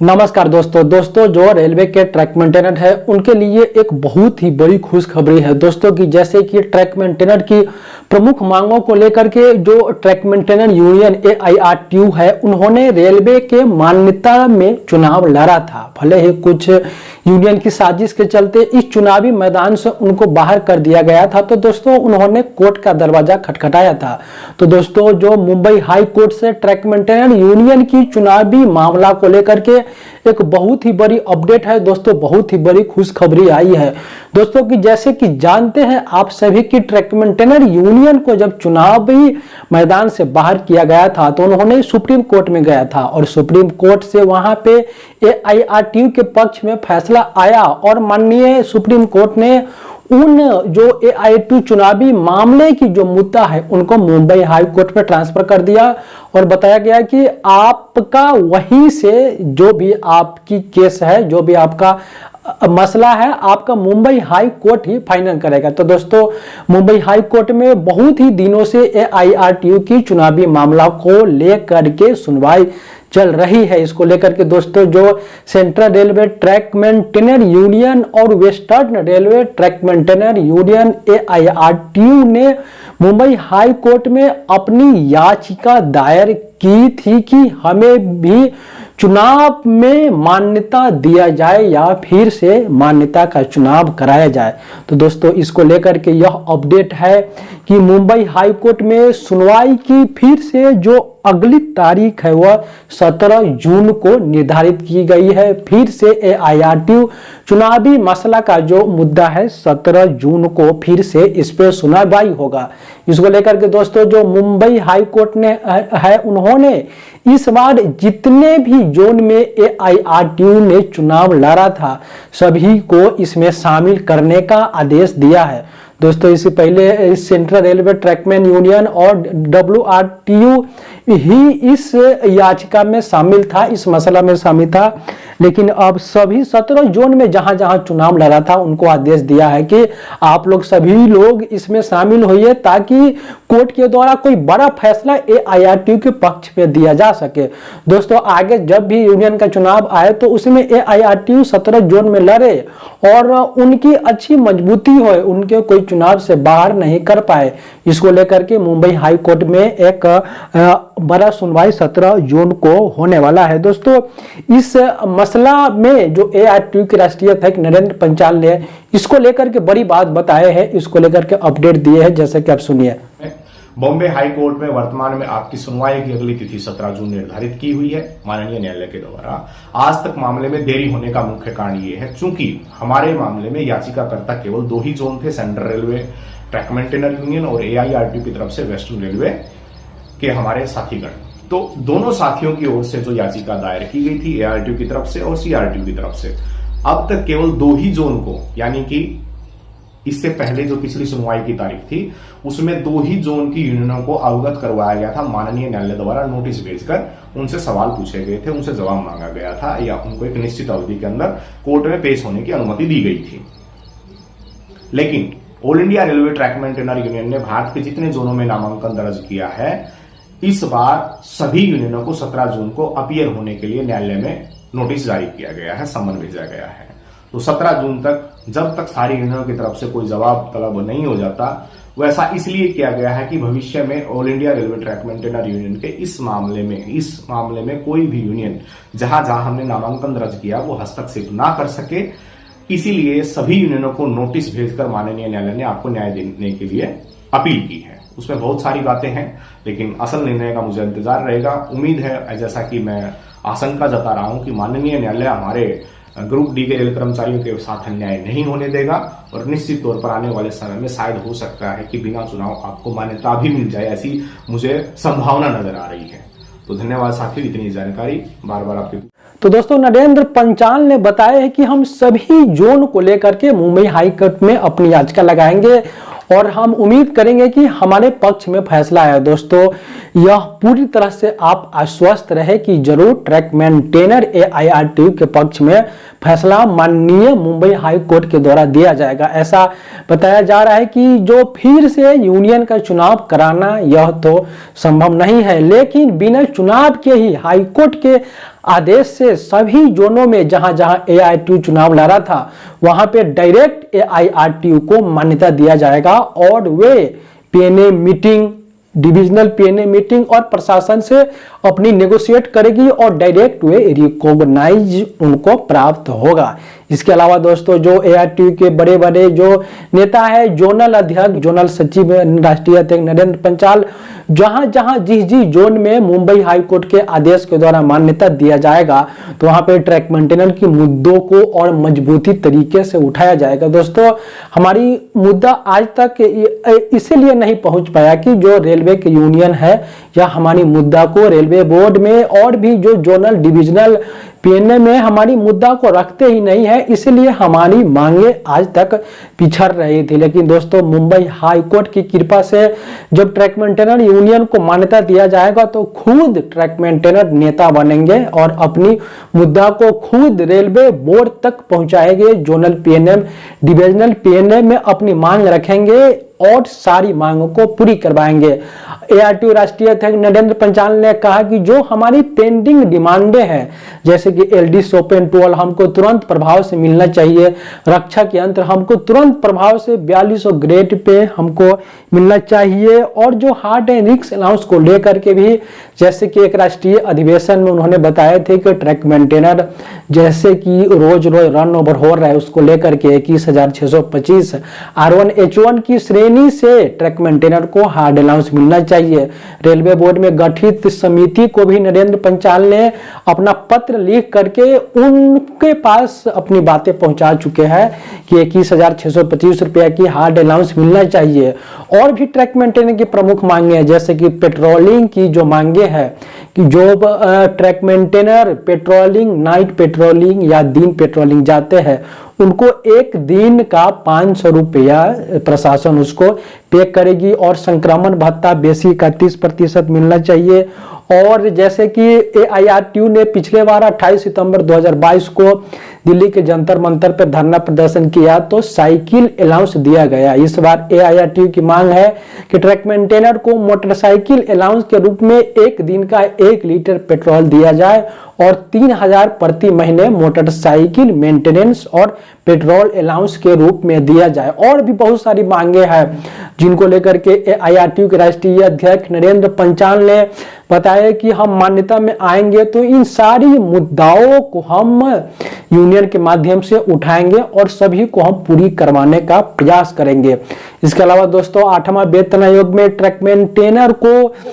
नमस्कार दोस्तों जो रेलवे के ट्रैक मेंटेनर है उनके लिए एक बहुत ही बड़ी खुशखबरी है दोस्तों की जैसे कि ट्रैक मेंटेनर की प्रमुख मांगों को लेकर के जो ट्रैक मेंटेनर यूनियन AIRTU है उन्होंने रेलवे के मान्यता में चुनाव लड़ा था। भले ही कुछ यूनियन की साजिश के चलते इस चुनावी मैदान से उनको बाहर कर दिया गया था, तो दोस्तों उन्होंने कोर्ट का दरवाजा खटखटाया था। तो दोस्तों जो मुंबई हाई कोर्ट से ट्रैक मेंटेनर यूनियन की चुनावी मामला को लेकर के एक बहुत ही बड़ी अपडेट है दोस्तों, बहुत ही बड़ी खुशखबरी आई है दोस्तों की जैसे कि जानते हैं आप सभी की ट्रैक मेंटेनर यूनियन को जब चुनावी मैदान से बाहर किया गया था तो उन्होंने सुप्रीम कोर्ट में गया था और सुप्रीम कोर्ट से वहां पे AIRTU के पक्ष में फैसला आया और माननीय सुप्रीम कोर्ट ने उन जो AIRTU चुनावी मामले की जो मुद्दा है उनको मुंबई हाई कोर्ट में ट्रांसफर कर दिया और बताया गया कि आपका वहीं से जो भी आपकी केस है, जो भी आपका मसला है, आपका मुंबई हाई कोर्ट ही फाइनल करेगा। तो दोस्तों मुंबई हाई कोर्ट में बहुत ही दिनों से AIRTU की चुनावी मामला को लेकर के सुनवाई चल रही है। इसको लेकर के दोस्तों जो central railway track maintainer union और western railway track maintainer union AIRTU ने मुंबई हाई कोर्ट में अपनी याचिका दायर की थी कि हमें भी चुनाव में मान्यता दिया जाए या फिर से मान्यता का चुनाव कराया जाए। तो दोस्तों इसको लेकर के यह अपडेट है कि मुंबई हाई कोर्ट में सुनवाई की फिर से जो अगली तारीख है वह 17 जून को निर्धारित की गई है। फिर से AIRTU चुनावी मसला का जो मुद्दा है 17 जून को फिर से इस पे सुनवाई होगा। इसको लेकर के दोस्तों जो मुंबई हाई कोर्ट ने है उन्होंने इस बार जितने भी जोन में AIRTU ने चुनाव लड़ा था सभी को इसमें शामिल करने का आदेश दिया है। दोस्तों इससे पहले सेंट्रल रेलवे ट्रैकमैन यूनियन और WRTU ही इस याचिका में शामिल था, इस मसला में शामिल था, लेकिन अब सभी 17 जोन में जहां जहां चुनाव लड़ा था उनको आदेश दिया है कि आप लोग सभी लोग इसमें शामिल होइए ताकि कोर्ट के द्वारा कोई बड़ा फैसला AIRTU के पक्ष में दिया जा सके। दोस्तों आगे जब भी यूनियन का चुनाव आए तो उसमें AIRTU 17 जोन में लड़े और उनकी अच्छी मजबूती हो, उनके कोई चुनाव से बाहर नहीं कर पाए। इसको लेकर के मुंबई हाई कोर्ट में एक बड़ा सुनवाई 17 जून को होने वाला है। दोस्तों इस मसला में जो AIRTU के राष्ट्रीय अध्यक्ष नरेंद्र पंचाल ने इसको लेकर के बड़ी बात बताए हैं, इसको लेकर के अपडेट दिए हैं, जैसे कि आप सुनिए। बॉम्बे हाई कोर्ट में वर्तमान में आपकी सुनवाई की अगली तिथि 17 जून निर्धारित की हुई है माननीय न्यायालय के द्वारा। आज तक मामले में देरी होने का मुख्य कारण ये है चूंकि हमारे मामले में याचिकाकर्ता केवल 2 ही जोन थे, central railway track maintainer union और AIRTU की तरफ से वेस्टर्न रेलवे के हमारे साथीगण। तो दोनों साथियों की ओर से जो याचिका दायर की गई थी AIRTU की तरफ से और CRTU की तरफ से, अब तक केवल 2 ही जोन को, यानी कि इससे पहले जो पिछली सुनवाई की तारीख थी उसमें 2 ही जोन की यूनियनों को अवगत करवाया गया था माननीय न्यायालय द्वारा नोटिस भेजकर। उनसे सवाल पूछे गए थे, उनसे जवाब मांगा गया था या उनको एक निश्चित अवधि के अंदर कोर्ट में पेश होने की अनुमति दी गई थी। लेकिन all India railway track maintainer union ने भारत के जितने जोनों में नामांकन दर्ज किया है इस बार सभी यूनियनों को 17 जून को अपीयर होने के लिए न्यायालय में नोटिस जारी किया गया है, सम्मन भेजा गया है। तो 17 जून तक जब तक सारी यूनियनों की तरफ से कोई जवाब तलब नहीं हो जाता, वैसा इसलिए किया गया है कि भविष्य में all India railway track maintainer union के इस मामले में कोई भी यूनियन जहां जहां हमने नामांकन दर्ज किया वो हस्तक्षेप ना कर सके। इसीलिए सभी यूनियनों को नोटिस भेजकर माननीय न्यायालय ने आपको न्याय देने के लिए अपील की है। उसमें बहुत सारी बातें हैं लेकिन असल निर्णय का मुझे इंतजार रहेगा। उम्मीद है, जैसा कि मैं आशंका जता रहा हूं, कि माननीय न्यायालय हमारे ग्रुप डी के रेल कर्मचारियों के साथ अन्याय नहीं होने देगा और निश्चित तौर पर आने वाले समय में शायद हो सकता है कि बिना चुनाव आपको मान्यता भी मिल जाए, ऐसी मुझे संभावना नजर आ रही है। तो धन्यवाद साथियों, इतनी जानकारी बार बार आपकी। तो दोस्तों नरेंद्र पंचाल ने बताया है कि हम सभी जोन को लेकर के मुंबई हाई कोर्ट में अपनी याचिका लगाएंगे और हम उम्मीद करेंगे कि हमारे पक्ष में फैसला आए। दोस्तों यह पूरी तरह से आप आश्वस्त रहे कि जरूर ट्रैक मेंटेनर AIRTU के पक्ष में फैसला माननीय मुंबई हाई कोर्ट के द्वारा दिया जाएगा। ऐसा बताया जा रहा है कि जो फिर से यूनियन का चुनाव कराना यह तो संभव नहीं है, लेकिन बिना चुनाव के ही हाई कोर्ट के आदेश से सभी जोनों में जहां जहां AITU चुनाव लड़ा था वहां पे डायरेक्ट AIRTU को मान्यता दिया जाएगा और वे PNA meeting, divisional PNA meeting और प्रशासन से अपनी नेगोशिएट करेगी और डायरेक्ट वे रिकॉग्नाइज उनको प्राप्त होगा। इसके अलावा दोस्तों जो AITU के बड़े बड़े जो नेता है, जोनल अध्यक्ष, जोनल सचिव, राष्ट्रीय अध्यक्ष नरेंद्र पंचाल, जहां जहां जिस जोन में मुंबई हाई कोर्ट के आदेश के द्वारा मान्यता दिया जाएगा तो वहां पे ट्रैक मेंटेनेंस की मुद्दों को और मजबूती तरीके से उठाया जाएगा। दोस्तों हमारी मुद्दा आज तक इसीलिए नहीं पहुंच पाया कि जो रेलवे के यूनियन है या हमारी मुद्दा को रेलवे बोर्ड में और भी जो जोनल डिविजनल PNA में हमारी मुद्दा को रखते ही नहीं है, इसलिए हमारी मांगे आज तक पिछड़ रही थी। लेकिन दोस्तों मुंबई हाई कोर्ट की कृपा से जब ट्रैक मेंटेनर यूनियन को मान्यता दिया जाएगा तो खुद ट्रैक मेंटेनर नेता बनेंगे और अपनी मुद्दा को खुद रेलवे बोर्ड तक पहुंचाएंगे। जोनल PNA, डिविजनल PNA में अपनी मांग रखेंगे और सारी मांगों को पूरी करवाएंगे। AITU राष्ट्रीय अध्यक्ष नरेंद्र पंचाल ने कहा कि जो हमारी पेंडिंग डिमांडें हैं जैसे कि LD सोपेन टोल हमको तुरंत प्रभाव से मिलना चाहिए, रक्षा के यंत्र हमको तुरंत प्रभाव से 4200 ग्रेड पे हमको मिलना चाहिए और जो हार्ट एंड रिस्क अलाउंस को लेकर के भी जैसे कि एक राष्ट्रीय अधिवेशन में उन्होंने बताए थे कि ट्रैक मेंटेनर जैसे कि रोज रोज रन ओवर हो रहा है उसको लेकर के 21,625 R1H1 की श्रेणी से ट्रैक मेंटेनर को हार्ड अलाउंस मिलना चाहिए। रेलवे बोर्ड में गठित समिति को भी नरेंद्र पंचाल ने अपना पत्र लिख करके उनके पास अपनी बातें पहुंचा चुके हैं कि 21,625 रुपया की हार्ड अलाउंस मिलना चाहिए। और भी ट्रैक मेंटेनर की प्रमुख मांगे हैं जैसे कि पेट्रोलिंग की जो मांगे है कि जो track maintainer patrolling, night patrolling या दिन पेट्रोलिंग जाते हैं उनको एक दिन का 500 रुपया प्रशासन उसको पे करेगी और संक्रमण भत्ता बेसिक का 30% मिलना चाहिए। और जैसे कि AIRTU ने पिछले बार 28 सितंबर 2022 को दिल्ली के जंतर मंतर पर धरना प्रदर्शन किया तो साइकिल अलाउंस दिया गया। इस बार AIRTU की मांग है कि ट्रैक मेंटेनर को मोटरसाइकिल अलाउंस के रूप में एक दिन का 1 लीटर पेट्रोल दिया जाए और 3000 प्रति महीने मोटरसाइकिल मेंटेनेंस और पेट्रोल अलाउंस के रूप में दिया जाए। और भी बहुत सारी मांगे हैं जिनको लेकर के AIRTU के राष्ट्रीय अध्यक्ष नरेंद्र पंचाल ने बताया कि हम मान्यता में आएंगे तो इन सारी मुद्दाओं को हम यूनियन के माध्यम से उठाएंगे और सभी को हम पूरी करवाने का प्रयास करेंगे। इसके अलावा दोस्तों 8वां वेतन आयोग में ट्रैक मेंटेनर को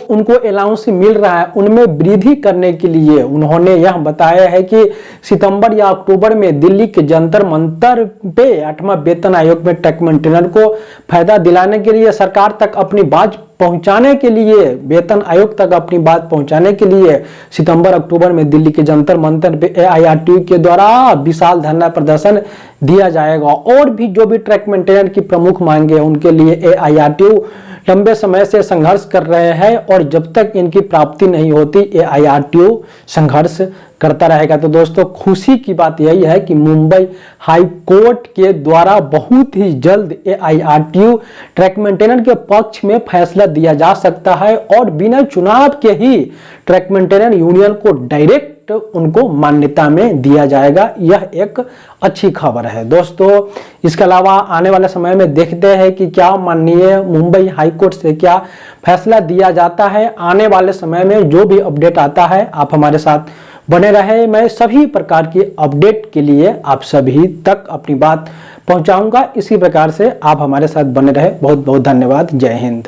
उनको अलाउंस मिल रहा है उनमें वृद्धि करने के लिए उन्होंने यह बताया है कि सितंबर या अक्टूबर में दिल्ली के जंतर मंतर पे 8वां वेतन आयोग में ट्रैक मेंटेनर को फायदा दिलाने के लिए सरकार तक अपनी बात पहुंचाने के लिए, वेतन आयोग तक अपनी बात पहुंचाने के लिए सितंबर अक्टूबर में दिल्ली के जंतर मंतर पे AIRTU के द्वारा विशाल धरना प्रदर्शन दिया जाएगा। और भी जो भी ट्रैक मेंटेनर की प्रमुख मांगे हैं उनके लिए AIRTU लंबे समय से संघर्ष कर रहे हैं और जब तक इनकी प्राप्ति नहीं होती AIRTU संघर्ष करता रहेगा। तो दोस्तों खुशी की बात यही है कि मुंबई हाई कोर्ट के द्वारा बहुत ही जल्द AIRTU ट्रैक मेंटेनर के पक्ष में फैसला दिया जा सकता है और बिना चुनाव के ही ट्रैक मेंटेनर यूनियन को डायरेक्ट उनको मान्यता में दिया जाएगा। यह एक अच्छी खबर है दोस्तों। इसके अलावा आने वाले समय में देखते हैं कि क्या माननीय मुंबई हाई कोर्ट से क्या फैसला दिया जाता है। आने वाले समय में जो भी अपडेट आता है आप हमारे साथ बने रहे। मैं सभी प्रकार की अपडेट के लिए आप सभी तक अपनी बात पहुंचाऊंगा। इसी प्रकार से आप हमारे साथ बने रहे। बहुत बहुत धन्यवाद। जय हिंद।